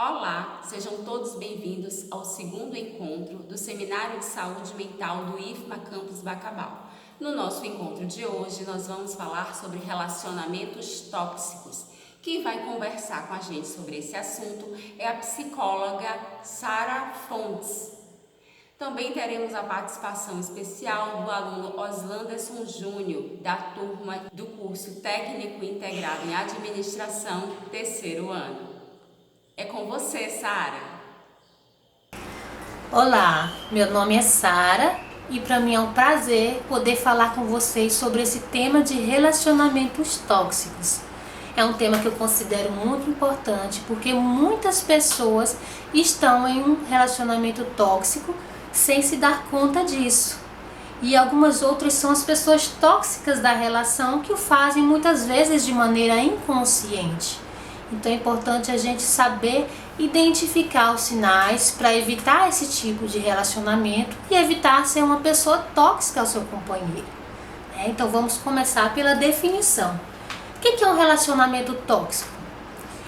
Olá, sejam todos bem-vindos ao segundo encontro do Seminário de Saúde Mental do IFMA Campus Bacabal. No nosso encontro de hoje, nós vamos falar sobre relacionamentos tóxicos. Quem vai conversar com a gente sobre esse assunto é a psicóloga Sara Fontes. Também teremos a participação especial do aluno Oslanderson Júnior, da turma do curso Técnico Integrado em Administração, terceiro ano. É com você, Sara. Olá, meu nome é Sara e para mim é um prazer poder falar com vocês sobre esse tema de relacionamentos tóxicos. É um tema que eu considero muito importante porque muitas pessoas estão em um relacionamento tóxico sem se dar conta disso. E algumas outras são as pessoas tóxicas da relação que o fazem muitas vezes de maneira inconsciente. Então é importante a gente saber identificar os sinais para evitar esse tipo de relacionamento e evitar ser uma pessoa tóxica ao seu companheiro. Então vamos começar pela definição. O que é um relacionamento tóxico?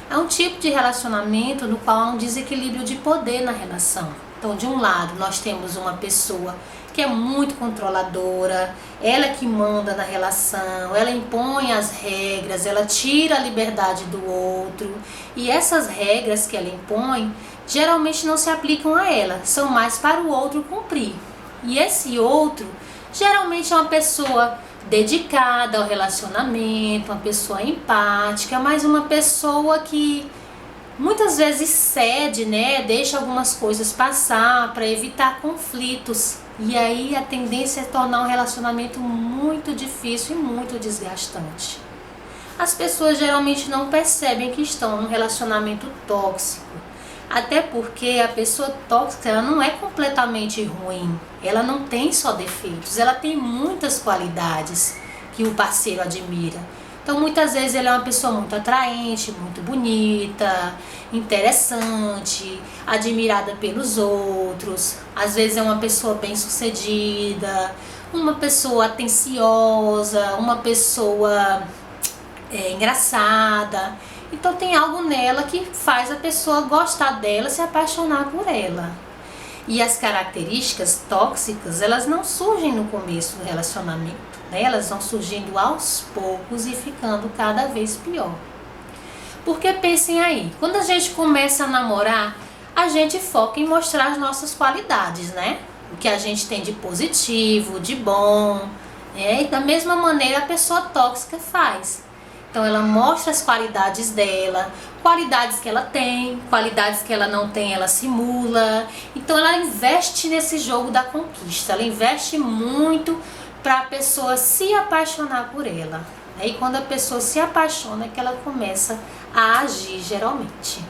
É um tipo de relacionamento no qual há um desequilíbrio de poder na relação. Então, de um lado, nós temos uma pessoa que é muito controladora, ela que manda na relação, ela impõe as regras, ela tira a liberdade do outro. E essas regras que ela impõe, geralmente não se aplicam a ela, são mais para o outro cumprir. E esse outro, geralmente é uma pessoa dedicada ao relacionamento, uma pessoa empática, mas uma pessoa que muitas vezes cede, deixa algumas coisas passar para evitar conflitos. E aí a tendência é tornar um relacionamento muito difícil e muito desgastante. As pessoas geralmente não percebem que estão num relacionamento tóxico. Até porque a pessoa tóxica ela não é completamente ruim. Ela não tem só defeitos, ela tem muitas qualidades que o parceiro admira. Então muitas vezes ele é uma pessoa muito atraente, muito bonita, interessante, admirada pelos outros. Às vezes é uma pessoa bem-sucedida, uma pessoa atenciosa, uma pessoa engraçada. Então tem algo nela que faz a pessoa gostar dela, se apaixonar por ela. E as características tóxicas, elas não surgem no começo do relacionamento. Elas vão surgindo aos poucos e ficando cada vez pior. Porque pensem aí, quando a gente começa a namorar, a gente foca em mostrar as nossas qualidades, O que a gente tem de positivo, de bom, E da mesma maneira a pessoa tóxica faz. Então ela mostra as qualidades dela, qualidades que ela tem, qualidades que ela não tem, ela simula. Então ela investe nesse jogo da conquista, ela investe muito para a pessoa se apaixonar por ela. E quando a pessoa se apaixona é que ela começa a agir geralmente,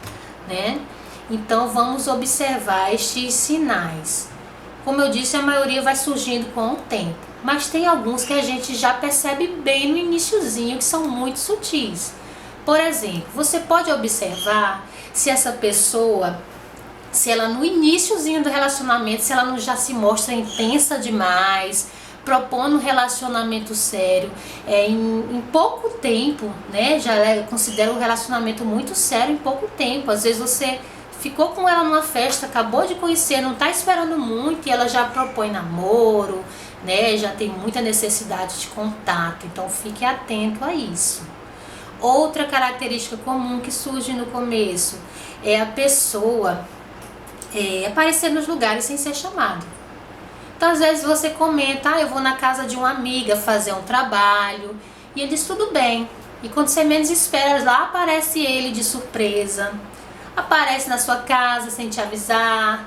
Então vamos observar estes sinais. Como eu disse, a maioria vai surgindo com o tempo, mas tem alguns que a gente já percebe bem no iniciozinho, que são muito sutis. Por exemplo, você pode observar se essa pessoa, se ela no iniciozinho do relacionamento, se ela não já se mostra intensa demais, propondo um relacionamento sério, em pouco tempo, já considera um relacionamento muito sério em pouco tempo. Às vezes você ficou com ela numa festa, acabou de conhecer, não está esperando muito e ela já propõe namoro, já tem muita necessidade de contato, então fique atento a isso. Outra característica comum que surge no começo é a pessoa aparecer nos lugares sem ser chamado. Então às vezes você comenta, eu vou na casa de uma amiga fazer um trabalho, e ele diz tudo bem, e quando você menos espera, lá aparece ele de surpresa, aparece na sua casa sem te avisar.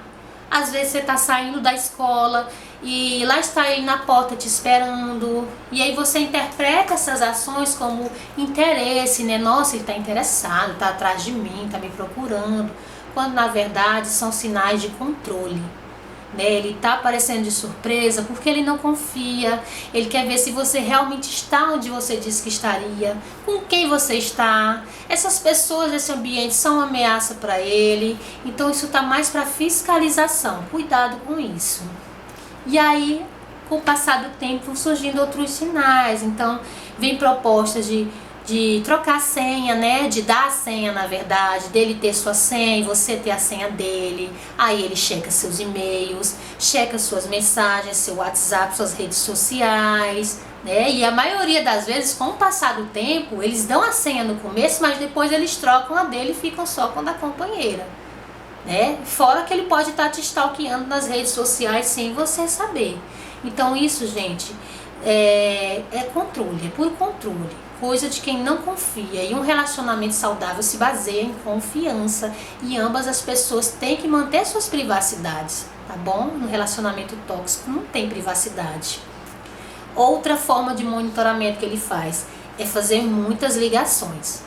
Às vezes você está saindo da escola e lá está ele na porta te esperando, e aí você interpreta essas ações como interesse, Nossa, ele está interessado, está atrás de mim, está me procurando, quando na verdade são sinais de controle. Ele está aparecendo de surpresa porque ele não confia, ele quer ver se você realmente está onde você disse que estaria, com quem você está. Essas pessoas desse ambiente são uma ameaça para ele, então isso está mais para fiscalização, cuidado com isso. E aí, com o passar do tempo, vão surgindo outros sinais, então vem propostas de de trocar a senha, né? De dar a senha, na verdade, dele ter sua senha e você ter a senha dele. Aí ele checa seus e-mails, checa suas mensagens, seu WhatsApp, suas redes sociais, né? E a maioria das vezes, com o passar do tempo, eles dão a senha no começo, mas depois eles trocam a dele e ficam só com a da companheira, né? Fora que ele pode estar te stalkeando nas redes sociais sem você saber. Então isso, gente, é controle, é puro controle, coisa de quem não confia. E um relacionamento saudável se baseia em confiança, e ambas as pessoas têm que manter suas privacidades, tá bom? No relacionamento tóxico não tem privacidade. Outra forma de monitoramento que ele faz é fazer muitas ligações.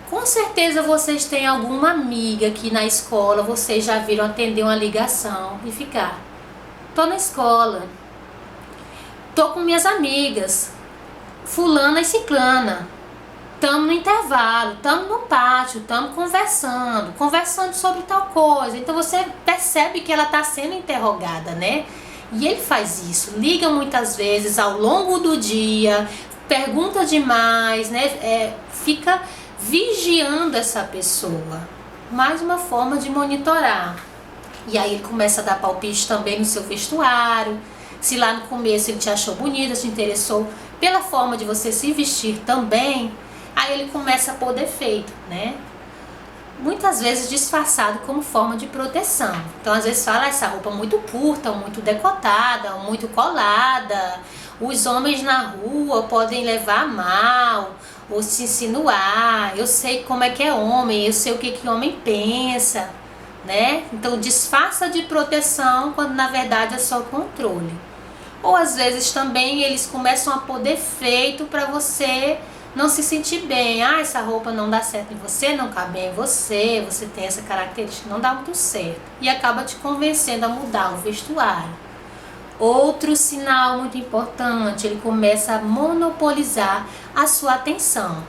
Com certeza vocês têm alguma amiga que na escola vocês já viram atender uma ligação e ficar: tô na escola, tô com minhas amigas, fulana e ciclana, tamo no intervalo, tamo no pátio, tamo conversando sobre tal coisa. Então você percebe que ela está sendo interrogada, né? E ele faz isso, liga muitas vezes ao longo do dia, pergunta demais, né? Fica vigiando essa pessoa. Mais uma forma de monitorar. E aí ele começa a dar palpite também no seu vestuário. Se lá no começo ele te achou bonita, te interessou pela forma de você se vestir também, aí ele começa a pôr defeito, né? Muitas vezes disfarçado como forma de proteção. Então às vezes fala: essa roupa muito curta, muito decotada, muito colada, os homens na rua podem levar a mal ou se insinuar, eu sei como é que é homem, eu sei o que homem pensa, né? Então disfarça de proteção quando na verdade é só controle. Ou às vezes também eles começam a pôr defeito para você não se sentir bem. Ah, essa roupa não dá certo em você, não cabe bem em você, você tem essa característica, não dá muito certo. E acaba te convencendo a mudar o vestuário. Outro sinal muito importante, ele começa a monopolizar a sua atenção,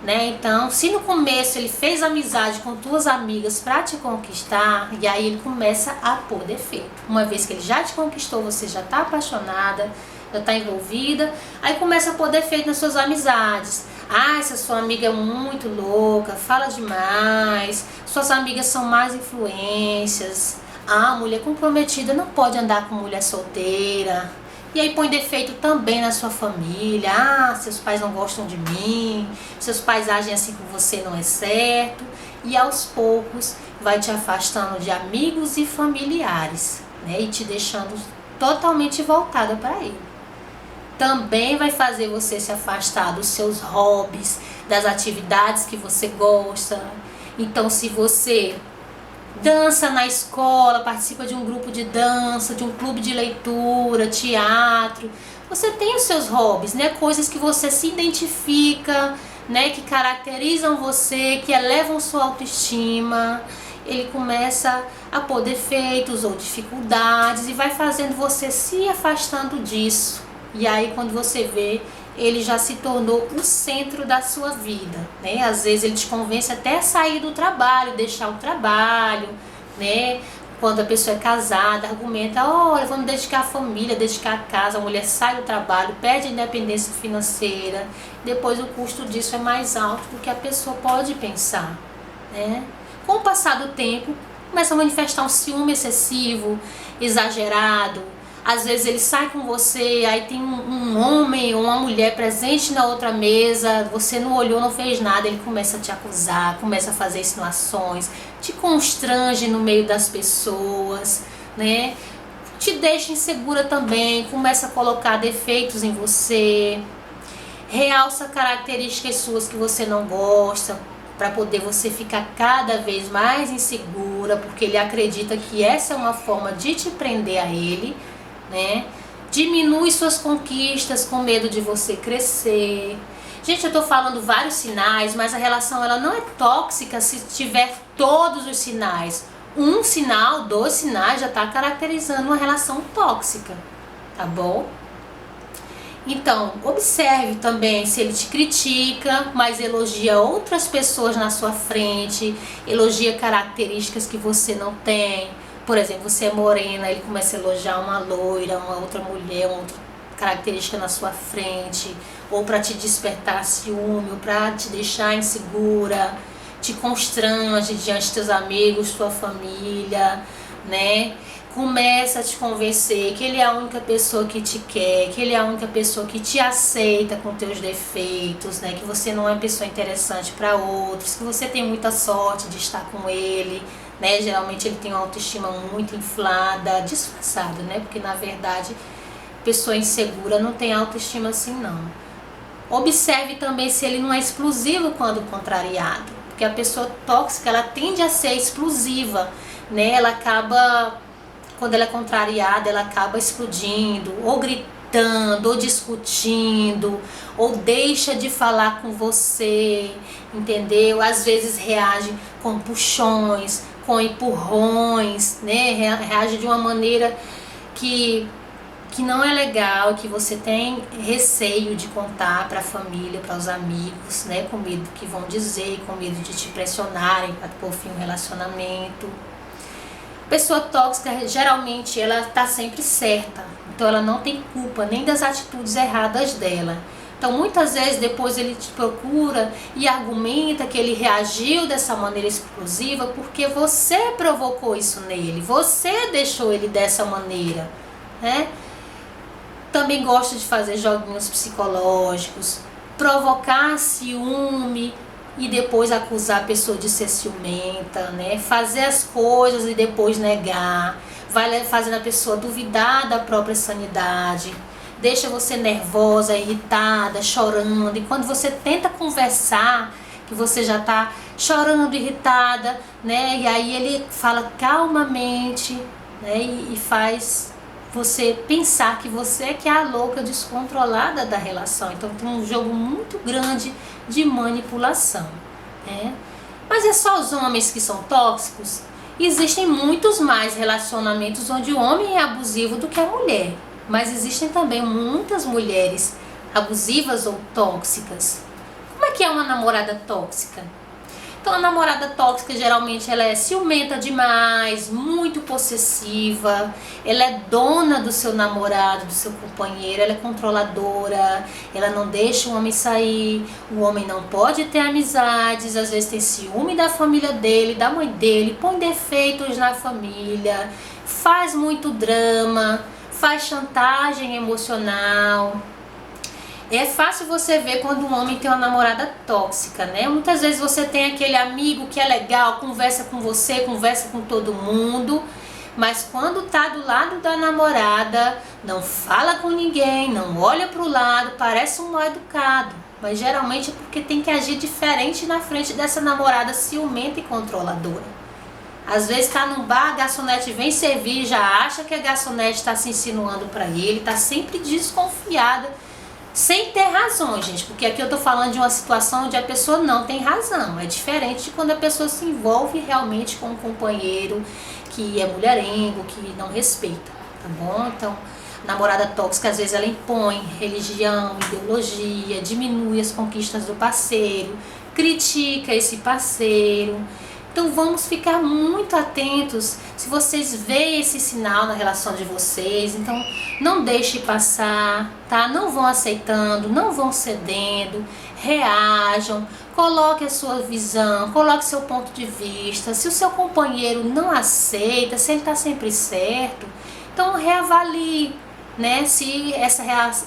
né? Então, se no começo ele fez amizade com tuas amigas para te conquistar, e aí ele começa a pôr defeito. Uma vez que ele já te conquistou, você já está apaixonada, já está envolvida, aí começa a pôr defeito nas suas amizades. Ah, essa sua amiga é muito louca, fala demais, suas amigas são mais influências. Ah, mulher comprometida não pode andar com mulher solteira. E aí põe defeito também na sua família. Ah, seus pais não gostam de mim, seus pais agem assim com você, não é certo. E aos poucos vai te afastando de amigos e familiares, né? E te deixando totalmente voltada para ele. Também vai fazer você se afastar dos seus hobbies, das atividades que você gosta. Então, se você dança na escola, participa de um grupo de dança, de um clube de leitura, teatro, você tem os seus hobbies, né? Coisas que você se identifica, né? Que caracterizam você, que elevam sua autoestima. Ele começa a pôr defeitos ou dificuldades e vai fazendo você se afastando disso. E aí quando você vê, ele já se tornou o centro da sua vida, né? Às vezes ele te convence até a sair do trabalho, deixar o trabalho, né? Quando a pessoa é casada, argumenta: olha, vou me dedicar à família, dedicar à casa. A mulher sai do trabalho, perde a independência financeira. Depois o custo disso é mais alto do que a pessoa pode pensar, né? Com o passar do tempo, começa a manifestar um ciúme excessivo, exagerado. Às vezes ele sai com você, aí tem um homem ou uma mulher presente na outra mesa, você não olhou, não fez nada, ele começa a te acusar, começa a fazer insinuações, te constrange no meio das pessoas, né? Te deixa insegura também, começa a colocar defeitos em você, realça características suas que você não gosta, para poder você ficar cada vez mais insegura, porque ele acredita que essa é uma forma de te prender a ele, né? Diminui suas conquistas com medo de você crescer. Gente, eu tô falando vários sinais, mas a relação ela não é tóxica se tiver todos os sinais. Um sinal, 2 sinais já tá caracterizando uma relação tóxica, tá bom? Então, observe também se ele te critica, mas elogia outras pessoas na sua frente, elogia características que você não tem. Por exemplo, você é morena, ele começa a elogiar uma loira, uma outra mulher, um outro característica na sua frente, ou para te despertar ciúme, ou para te deixar insegura, te constrange diante dos teus amigos, tua família, né? Começa a te convencer que ele é a única pessoa que te quer, que ele é a única pessoa que te aceita com teus defeitos, né? Que você não é uma pessoa interessante para outros, que você tem muita sorte de estar com ele, né? Geralmente ele tem uma autoestima muito inflada, disfarçada, né? Porque na verdade, pessoa insegura não tem autoestima assim não. Observe também se ele não é explosivo quando contrariado, porque a pessoa tóxica, ela tende a ser explosiva, né? Ela acaba, quando ela é contrariada, ela acaba explodindo, ou gritando, ou discutindo, ou deixa de falar com você, entendeu? Às vezes reage com puxões, com empurrões, né? Reage de uma maneira que não é legal, que você tem receio de contar para a família, para os amigos, né? Com medo do que vão dizer, com medo de te pressionarem para pôr fim ao relacionamento. Pessoa tóxica, geralmente, ela está sempre certa, então ela não tem culpa nem das atitudes erradas dela. Então muitas vezes depois ele te procura e argumenta que ele reagiu dessa maneira explosiva porque você provocou isso nele, você deixou ele dessa maneira, né? Também gosta de fazer joguinhos psicológicos, provocar ciúme e depois acusar a pessoa de ser ciumenta, né? Fazer as coisas e depois negar, vai fazendo a pessoa duvidar da própria sanidade, deixa você nervosa, irritada, chorando, e quando você tenta conversar, que você já está chorando, irritada, né? E aí ele fala calmamente, né? E faz você pensar que você é que é a louca descontrolada da relação. Então tem um jogo muito grande de manipulação, né? Mas é só os homens que são tóxicos? Existem muitos mais relacionamentos onde o homem é abusivo do que a mulher, mas existem também muitas mulheres abusivas ou tóxicas. Como é que é uma namorada tóxica? Então a namorada tóxica geralmente ela é ciumenta demais, muito possessiva, ela é dona do seu namorado, do seu companheiro, ela é controladora, ela não deixa o homem sair, o homem não pode ter amizades, às vezes tem ciúme da família dele, da mãe dele, põe defeitos na família, faz muito drama, faz chantagem emocional. É fácil você ver quando um homem tem uma namorada tóxica, né? Muitas vezes você tem aquele amigo que é legal, conversa com você, conversa com todo mundo, mas quando tá do lado da namorada, não fala com ninguém, não olha pro lado, parece um mal educado. Mas geralmente é porque tem que agir diferente na frente dessa namorada ciumenta e controladora. Às vezes tá num bar, a garçonete vem servir, já acha que a garçonete está se insinuando para ele, tá sempre desconfiada, sem ter razão, gente, porque aqui eu tô falando de uma situação onde a pessoa não tem razão. É diferente de quando a pessoa se envolve realmente com um companheiro que é mulherengo, que não respeita, tá bom? Então, namorada tóxica, às vezes ela impõe religião, ideologia, diminui as conquistas do parceiro, critica esse parceiro. Então vamos ficar muito atentos se vocês veem esse sinal na relação de vocês. Então não deixe passar, tá? Não vão aceitando, não vão cedendo, reajam, coloque a sua visão, coloque seu ponto de vista. Se o seu companheiro não aceita, se ele está sempre certo, então reavalie, né? Se essa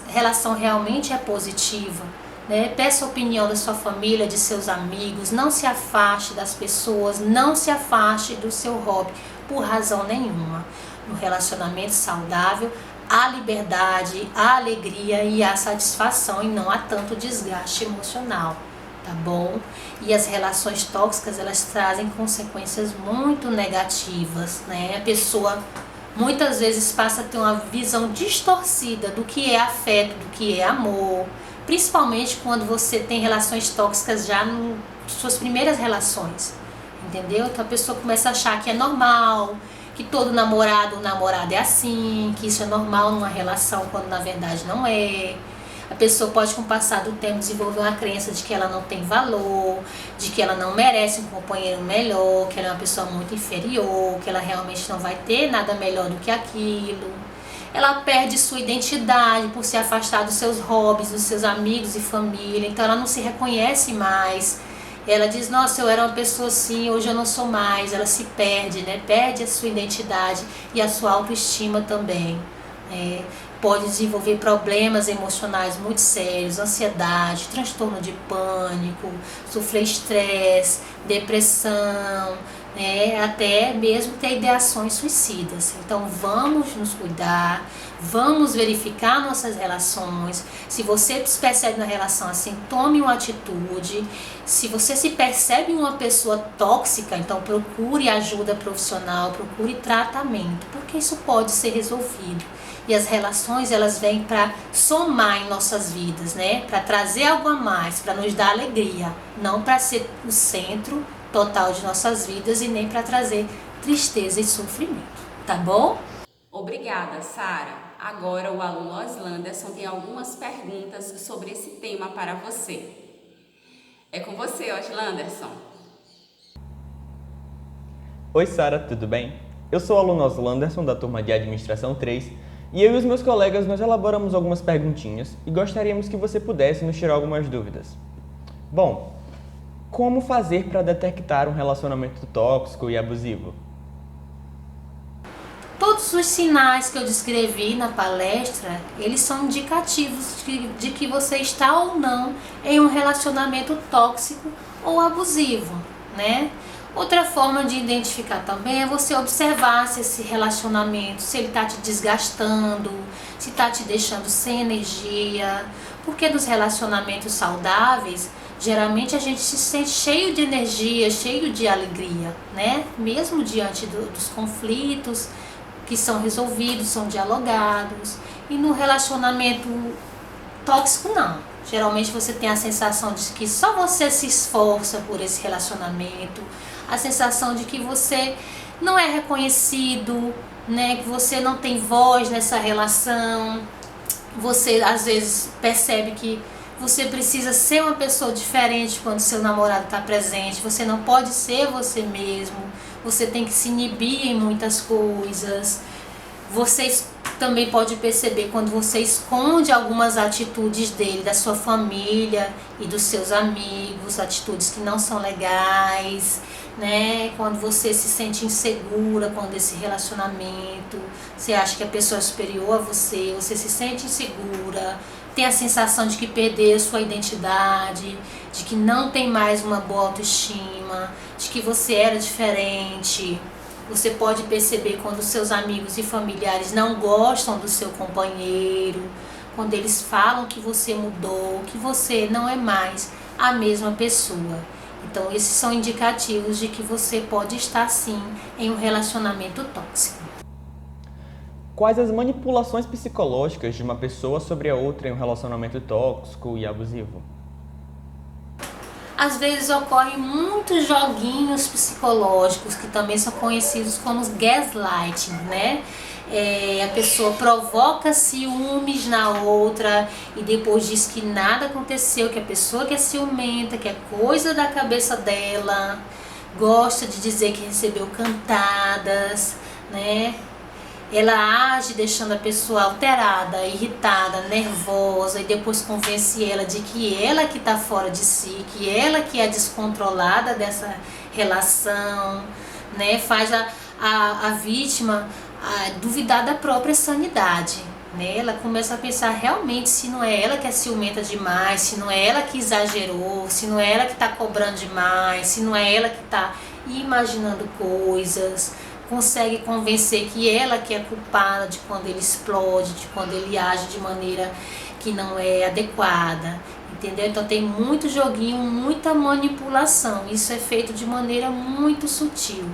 relação realmente é positiva. Né? Peça a opinião da sua família, de seus amigos, não se afaste das pessoas, não se afaste do seu hobby por razão nenhuma. No relacionamento saudável, há liberdade, há alegria e há satisfação e não há tanto desgaste emocional, tá bom? E as relações tóxicas, elas trazem consequências muito negativas, né? A pessoa muitas vezes passa a ter uma visão distorcida do que é afeto, do que é amor, principalmente quando você tem relações tóxicas já nas suas primeiras relações, entendeu? Então a pessoa começa a achar que é normal, que todo namorado ou namorada é assim, que isso é normal numa relação, quando na verdade não é. A pessoa pode, com o passar do tempo, desenvolver uma crença de que ela não tem valor, de que ela não merece um companheiro melhor, que ela é uma pessoa muito inferior, que ela realmente não vai ter nada melhor do que aquilo. ela perde sua identidade por se afastar dos seus hobbies, dos seus amigos e família, então ela não se reconhece mais. Ela diz, nossa, eu era uma pessoa assim, hoje eu não sou mais. Ela se perde, né? Perde a sua identidade e a sua autoestima também. Pode desenvolver problemas emocionais muito sérios, ansiedade, transtorno de pânico, sofrer estresse, depressão, até mesmo ter ideações suicidas. Então vamos nos cuidar, vamos verificar nossas relações. Se você se percebe na relação assim, tome uma atitude. Se você se percebe uma pessoa tóxica, então procure ajuda profissional, procure tratamento, porque isso pode ser resolvido. E as relações, elas vêm para somar em nossas vidas, né? Para trazer algo a mais, para nos dar alegria, não para ser o centro total de nossas vidas e nem para trazer tristeza e sofrimento, tá bom? Obrigada, Sara. Agora o aluno Oslanderson tem algumas perguntas sobre esse tema para você. É com você, Oslanderson. Oi, Sara, tudo bem? Eu sou o aluno Oslanderson da turma de Administração 3 e eu e os meus colegas nós elaboramos algumas perguntinhas e gostaríamos que você pudesse nos tirar algumas dúvidas. Bom, como fazer para detectar um relacionamento tóxico e abusivo? Todos os sinais que eu descrevi na palestra, eles são indicativos de que você está ou não em um relacionamento tóxico ou abusivo, né? Outra forma de identificar também é você observar se esse relacionamento, se ele está te desgastando, se está te deixando sem energia, porque nos relacionamentos saudáveis, geralmente a gente se sente cheio de energia, cheio de alegria, né? Mesmo diante dos conflitos que são resolvidos, são dialogados. E no relacionamento tóxico não. Geralmente você tem a sensação de que só você se esforça por esse relacionamento, a sensação de que você não é reconhecido, né? Que você não tem voz nessa relação. Você às vezes percebe que você precisa ser uma pessoa diferente quando seu namorado está presente. Você não pode ser você mesmo. Você tem que se inibir em muitas coisas. Você também pode perceber quando você esconde algumas atitudes dele, da sua família e dos seus amigos, atitudes que não são legais, né? Quando você se sente insegura com esse relacionamento, você acha que a pessoa é superior a você, você se sente insegura, tem a sensação de que perdeu sua identidade, de que não tem mais uma boa autoestima, de que você era diferente. Você pode perceber quando seus amigos e familiares não gostam do seu companheiro, quando eles falam que você mudou, que você não é mais a mesma pessoa. Então esses são indicativos de que você pode estar sim em um relacionamento tóxico. Quais as manipulações psicológicas de uma pessoa sobre a outra em um relacionamento tóxico e abusivo? Às vezes ocorrem muitos joguinhos psicológicos que também são conhecidos como os gaslighting, né? A pessoa provoca ciúmes na outra e depois diz que nada aconteceu, que a pessoa que é ciumenta, que é coisa da cabeça dela, gosta de dizer que recebeu cantadas, né? Ela age deixando a pessoa alterada, irritada, nervosa e depois convence ela de que ela que está fora de si, que ela que é descontrolada dessa relação, né? Faz a vítima duvidar da própria sanidade, né? Ela começa a pensar realmente se não é ela que é ciumenta demais, se não é ela que exagerou, se não é ela que está cobrando demais, se não é ela que está imaginando coisas. Consegue convencer que ela que é culpada de quando ele explode, de quando ele age de maneira que não é adequada, entendeu? Então tem muito joguinho, muita manipulação, isso é feito de maneira muito sutil,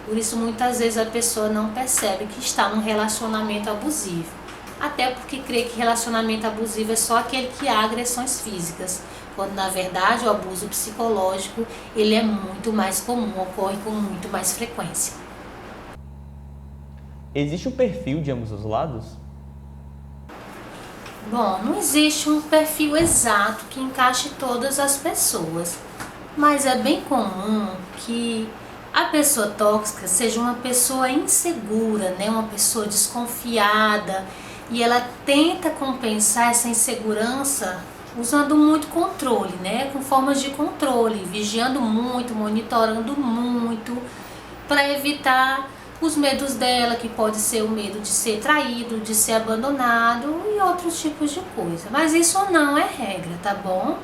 por isso muitas vezes a pessoa não percebe que está num relacionamento abusivo, até porque crê que relacionamento abusivo é só aquele que há agressões físicas, quando na verdade o abuso psicológico ele é muito mais comum, ocorre com muito mais frequência. Existe um perfil de ambos os lados? Bom, não existe um perfil exato que encaixe todas as pessoas, mas é bem comum que a pessoa tóxica seja uma pessoa insegura, né? Uma pessoa desconfiada, e ela tenta compensar essa insegurança usando muito controle, né? Com formas de controle, vigiando muito, monitorando muito, para evitar os medos dela, que pode ser o medo de ser traído, de ser abandonado e outros tipos de coisa. Mas isso não é regra, tá bom?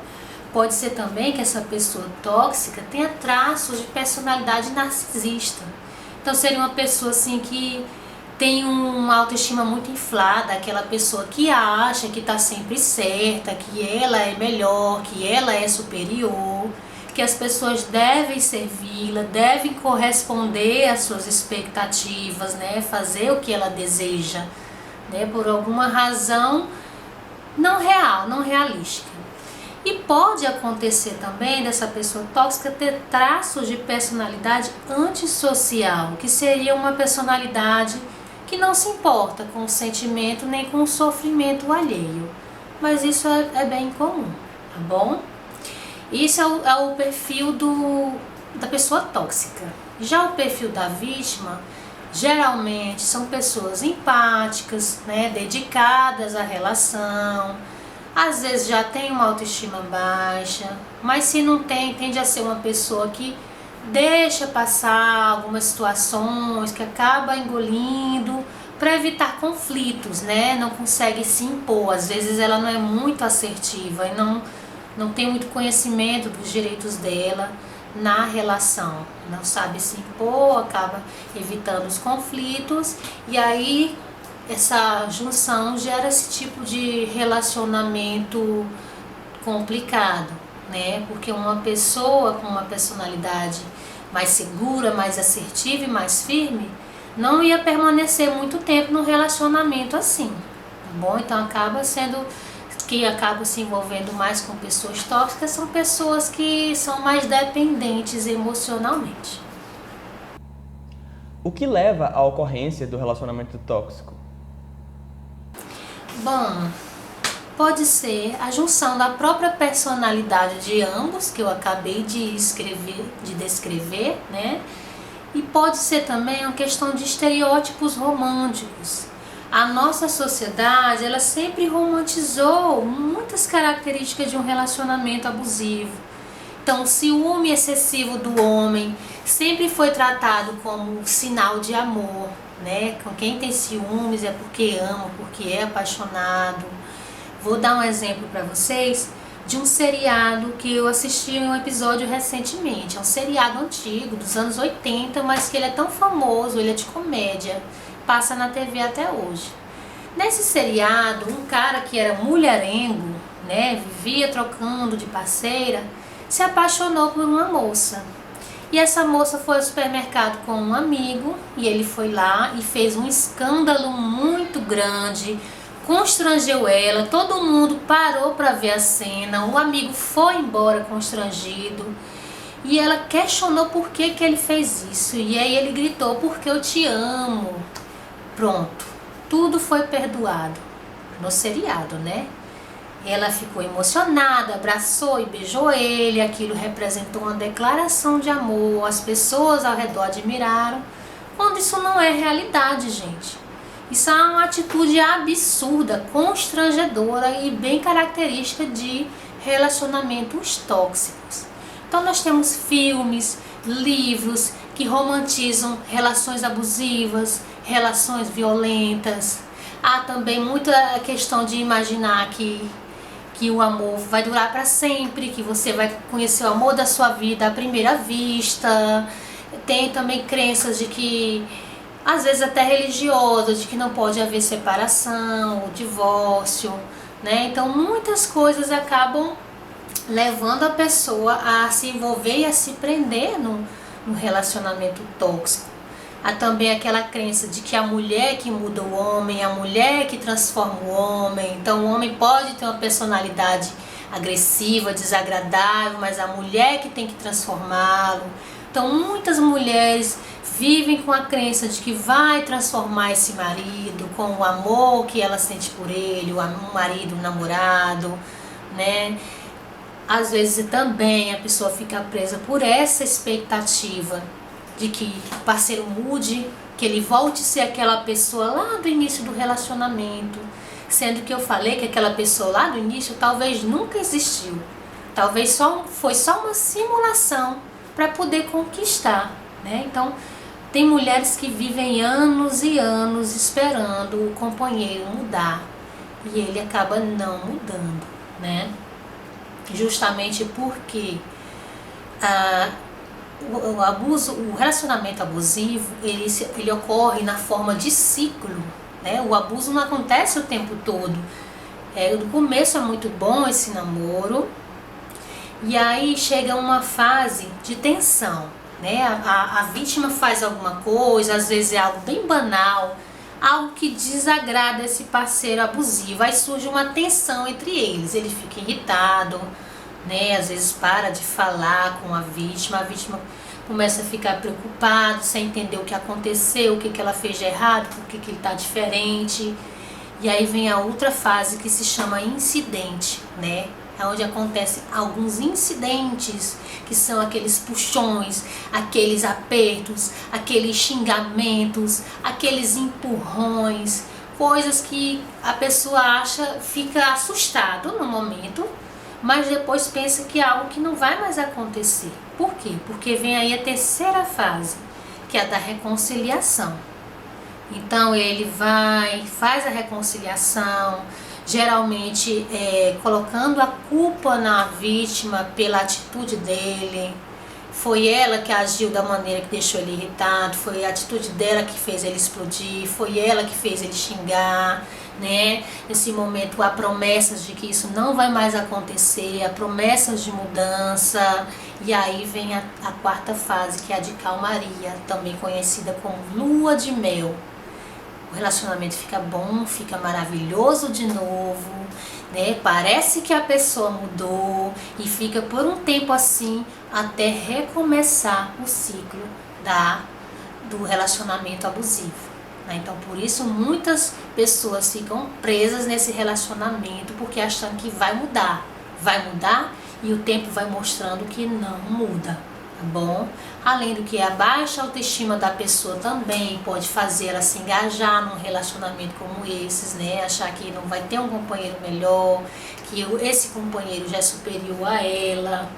Pode ser também que essa pessoa tóxica tenha traços de personalidade narcisista. Então seria uma pessoa assim que tem uma autoestima muito inflada, aquela pessoa que acha que está sempre certa, que ela é melhor, que ela é superior, que as pessoas devem servi-la, devem corresponder às suas expectativas, né? Fazer o que ela deseja, né? Por alguma razão não real, não realística. E pode acontecer também dessa pessoa tóxica ter traços de personalidade antissocial, que seria uma personalidade que não se importa com o sentimento nem com o sofrimento alheio. Mas isso é bem comum, tá bom? Isso é o perfil da pessoa tóxica. Já o perfil da vítima, geralmente são pessoas empáticas, né, dedicadas à relação. Às vezes já tem uma autoestima baixa, mas se não tem, tende a ser uma pessoa que deixa passar algumas situações, que acaba engolindo para evitar conflitos, né? Não consegue se impor. Às vezes ela não é muito assertiva e não tem muito conhecimento dos direitos dela na relação. Não sabe se impor, acaba evitando os conflitos e aí essa junção gera esse tipo de relacionamento complicado, né? Porque uma pessoa com uma personalidade mais segura, mais assertiva e mais firme não ia permanecer muito tempo no relacionamento assim, tá bom? Então acaba se envolvendo mais com pessoas tóxicas, são pessoas que são mais dependentes emocionalmente. O que leva à ocorrência do relacionamento tóxico? Bom, pode ser a junção da própria personalidade de ambos, que eu acabei de descrever, né? E pode ser também uma questão de estereótipos românticos. A nossa sociedade, ela sempre romantizou muitas características de um relacionamento abusivo. Então, o ciúme excessivo do homem sempre foi tratado como sinal de amor, né? Com quem tem ciúmes é porque ama, porque é apaixonado. Vou dar um exemplo para vocês de um seriado que eu assisti um episódio recentemente. É um seriado antigo, dos anos 80, mas que ele é tão famoso, ele é de comédia, passa na TV até hoje. Nesse seriado, um cara que era mulherengo, né, vivia trocando de parceira, se apaixonou por uma moça. E essa moça foi ao supermercado com um amigo e ele foi lá e fez um escândalo muito grande, constrangeu ela, todo mundo parou para ver a cena, o amigo foi embora constrangido e ela questionou por que ele fez isso. E aí ele gritou: porque eu te amo. Pronto, tudo foi perdoado no seriado, né? Ela ficou emocionada, abraçou e beijou ele, aquilo representou uma declaração de amor, as pessoas ao redor admiraram, quando isso não é realidade, gente. Isso é uma atitude absurda, constrangedora e bem característica de relacionamentos tóxicos. Então nós temos filmes, livros que romantizam relações abusivas, relações violentas. Há também muita questão de imaginar que o amor vai durar para sempre, que você vai conhecer o amor da sua vida à primeira vista. Tem também crenças de que, às vezes até religiosas, de que não pode haver separação, ou divórcio, né? Então muitas coisas acabam levando a pessoa a se envolver e a se prender no relacionamento tóxico. Há também aquela crença de que a mulher que muda o homem, a mulher que transforma o homem. Então o homem pode ter uma personalidade agressiva, desagradável, mas a mulher que tem que transformá-lo. Então muitas mulheres vivem com a crença de que vai transformar esse marido com o amor que ela sente por ele, o marido, o namorado, né? Às vezes também a pessoa fica presa por essa expectativa de que o parceiro mude, que ele volte a ser aquela pessoa lá do início do relacionamento, sendo que eu falei que aquela pessoa lá do início talvez nunca existiu, talvez foi só uma simulação para poder conquistar, né? Então, tem mulheres que vivem anos e anos esperando o companheiro mudar e ele acaba não mudando, né? Justamente porque o relacionamento abusivo, ele ocorre na forma de ciclo, né? O abuso não acontece o tempo todo. No começo é muito bom esse namoro, e aí chega uma fase de tensão, né? A vítima faz alguma coisa, às vezes é algo bem banal, algo que desagrada esse parceiro abusivo, aí surge uma tensão entre eles, ele fica irritado, né? Às vezes para de falar com a vítima começa a ficar preocupado, sem entender o que aconteceu, o que ela fez de errado, por que ele está diferente. E aí vem a outra fase que se chama incidente, né? É onde acontecem alguns incidentes, que são aqueles puxões, aqueles apertos, aqueles xingamentos, aqueles empurrões, coisas que a pessoa fica assustado no momento, mas depois pensa que é algo que não vai mais acontecer. Por quê? Porque vem aí a terceira fase, que é a da reconciliação. Então ele faz a reconciliação, geralmente colocando a culpa na vítima pela atitude dele. Foi ela que agiu da maneira que deixou ele irritado, foi a atitude dela que fez ele explodir, foi ela que fez ele xingar, né? Nesse momento há promessas de que isso não vai mais acontecer, há promessas de mudança, e aí vem a quarta fase, que é a de calmaria, também conhecida como lua de mel. O relacionamento fica bom, fica maravilhoso de novo, né? Parece que a pessoa mudou e fica por um tempo assim até recomeçar o ciclo do relacionamento abusivo, né? Então, por isso muitas pessoas ficam presas nesse relacionamento porque acham que vai mudar e o tempo vai mostrando que não muda. Tá bom? Além do que a baixa autoestima da pessoa também pode fazer ela se engajar num relacionamento como esses, né? Achar que não vai ter um companheiro melhor, que esse companheiro já é superior a ela.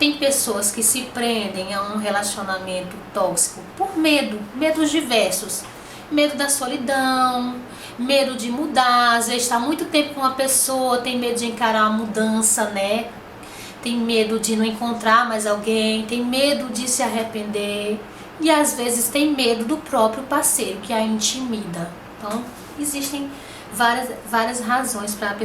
Tem pessoas que se prendem a um relacionamento tóxico por medos diversos. Medo da solidão, medo de mudar, às vezes está muito tempo com uma pessoa, tem medo de encarar a mudança, né? Tem medo de não encontrar mais alguém, tem medo de se arrepender e às vezes tem medo do próprio parceiro, que a intimida. Então, existem várias razões para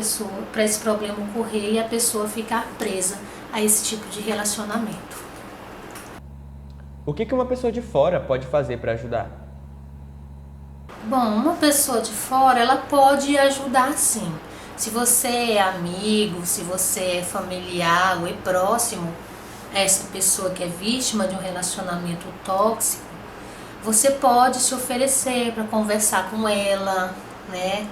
esse problema ocorrer e a pessoa ficar presa a esse tipo de relacionamento. O que uma pessoa de fora pode fazer para ajudar? Bom, uma pessoa de fora, ela pode ajudar sim. Se você é amigo, se você é familiar ou é próximo a essa pessoa que é vítima de um relacionamento tóxico, você pode se oferecer para conversar com ela, né?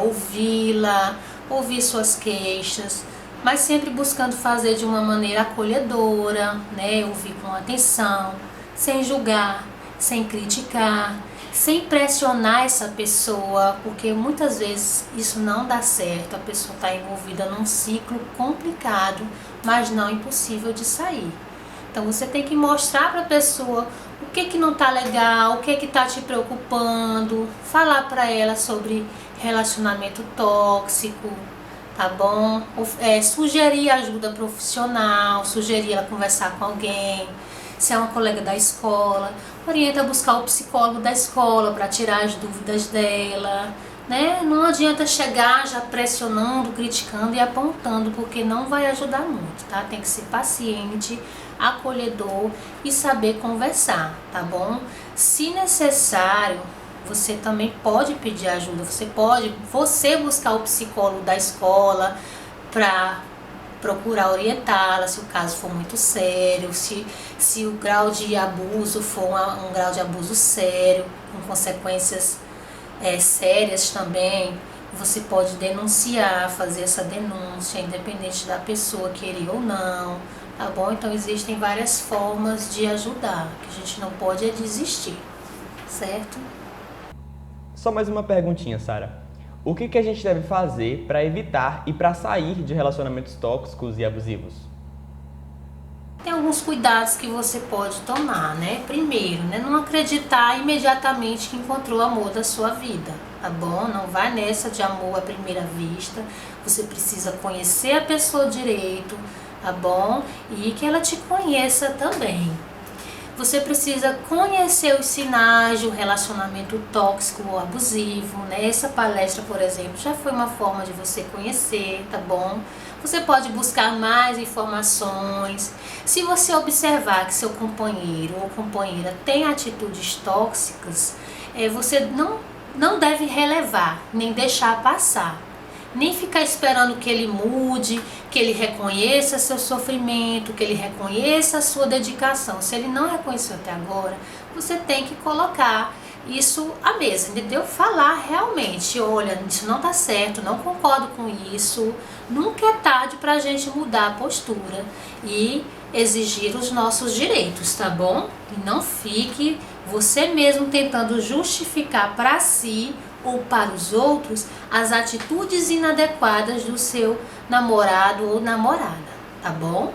Ouvi-la, ouvir suas queixas, mas sempre buscando fazer de uma maneira acolhedora, né? Ouvir com atenção, sem julgar, sem criticar, sem pressionar essa pessoa, porque muitas vezes isso não dá certo, a pessoa está envolvida num ciclo complicado, mas não impossível de sair. Então você tem que mostrar para a pessoa o que não está legal, o que está te preocupando, falar para ela sobre relacionamento tóxico, tá bom? Sugerir ajuda profissional, sugerir ela conversar com alguém. Se é uma colega da escola, orienta a buscar o psicólogo da escola para tirar as dúvidas dela, né? Não adianta chegar já pressionando, criticando e apontando, porque não vai ajudar muito, tá? Tem que ser paciente, acolhedor e saber conversar, tá bom? Se necessário, você também pode pedir ajuda, você buscar o psicólogo da escola para procurar orientá-la se o caso for muito sério, se o grau de abuso for um grau de abuso sério, com consequências sérias também, você pode denunciar, fazer essa denúncia, independente da pessoa querer ou não, tá bom? Então existem várias formas de ajudar, que a gente não pode desistir, certo? Só mais uma perguntinha, Sara. O que a gente deve fazer para evitar e para sair de relacionamentos tóxicos e abusivos? Tem alguns cuidados que você pode tomar, né? Primeiro, né? Não acreditar imediatamente que encontrou o amor da sua vida, tá bom? Não vai nessa de amor à primeira vista. Você precisa conhecer a pessoa direito, tá bom? E que ela te conheça também. Você precisa conhecer os sinais de um relacionamento tóxico ou abusivo, né? Essa palestra, por exemplo, já foi uma forma de você conhecer, tá bom? Você pode buscar mais informações. Se você observar que seu companheiro ou companheira tem atitudes tóxicas, você não deve relevar, nem deixar passar. Nem ficar esperando que ele mude, que ele reconheça seu sofrimento, que ele reconheça a sua dedicação. Se ele não reconheceu até agora, você tem que colocar isso à mesa, entendeu? Falar realmente, olha, isso não tá certo, não concordo com isso. Nunca é tarde pra gente mudar a postura e exigir os nossos direitos, tá bom? E não fique você mesmo tentando justificar para si ou para os outros as atitudes inadequadas do seu namorado ou namorada, tá bom?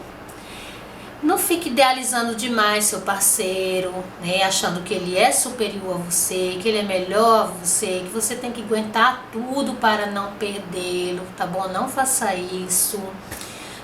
Não fique idealizando demais seu parceiro, né, achando que ele é superior a você, que ele é melhor a você, que você tem que aguentar tudo para não perdê-lo, tá bom? Não faça isso.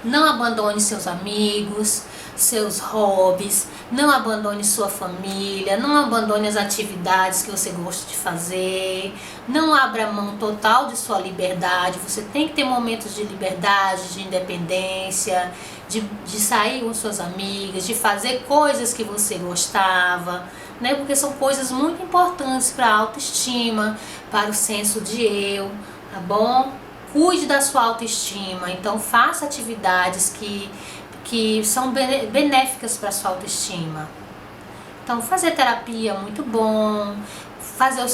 Não abandone seus amigos, seus hobbies, não abandone sua família, não abandone as atividades que você gosta de fazer, não abra mão total de sua liberdade. Você tem que ter momentos de liberdade, de independência, de sair com suas amigas, de fazer coisas que você gostava, né? Porque são coisas muito importantes para a autoestima, para o senso de eu, tá bom? Cuide da sua autoestima, então faça atividades que são benéficas para a sua autoestima. Então fazer terapia é muito bom, fazer os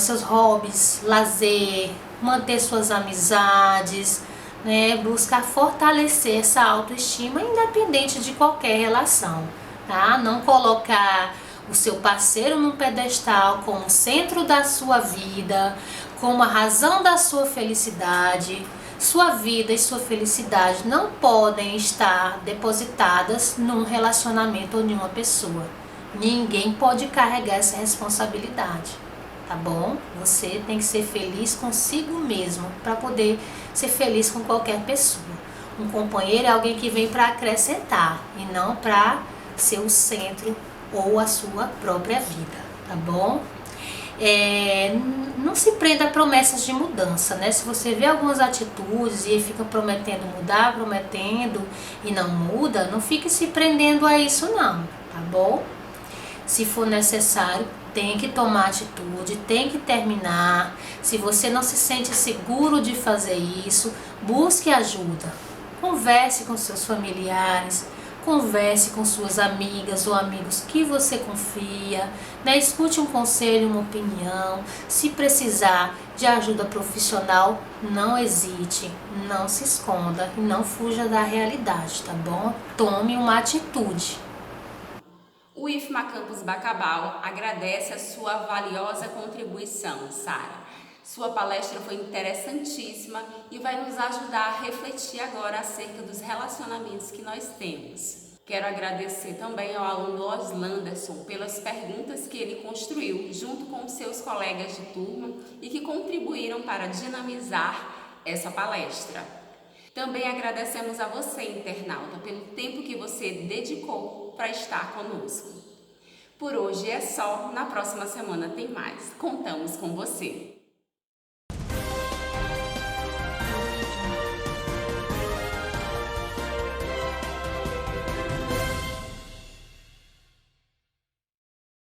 seus hobbies, lazer, manter suas amizades, né? Buscar fortalecer essa autoestima independente de qualquer relação, tá? Não colocar o seu parceiro num pedestal como centro da sua vida, como a razão da sua felicidade. Sua vida e sua felicidade não podem estar depositadas num relacionamento ou em uma pessoa. Ninguém pode carregar essa responsabilidade, tá bom? Você tem que ser feliz consigo mesmo para poder ser feliz com qualquer pessoa. Um companheiro é alguém que vem para acrescentar e não para ser o centro ou a sua própria vida, tá bom? Não se prenda a promessas de mudança, né? Se você vê algumas atitudes e fica prometendo mudar, prometendo e não muda, não fique se prendendo a isso não, tá bom? Se for necessário, tem que tomar atitude, tem que terminar. Se você não se sente seguro de fazer isso, busque ajuda. Converse com seus familiares, converse com suas amigas ou amigos que você confia, né? Escute um conselho, uma opinião. Se precisar de ajuda profissional, não hesite, não se esconda e não fuja da realidade, tá bom? Tome uma atitude. O IFMA Campus Bacabal agradece a sua valiosa contribuição, Sara. Sua palestra foi interessantíssima e vai nos ajudar a refletir agora acerca dos relacionamentos que nós temos. Quero agradecer também ao aluno Oslanderson pelas perguntas que ele construiu junto com os seus colegas de turma e que contribuíram para dinamizar essa palestra. Também agradecemos a você, internauta, pelo tempo que você dedicou para estar conosco. Por hoje é só, na próxima semana tem mais. Contamos com você!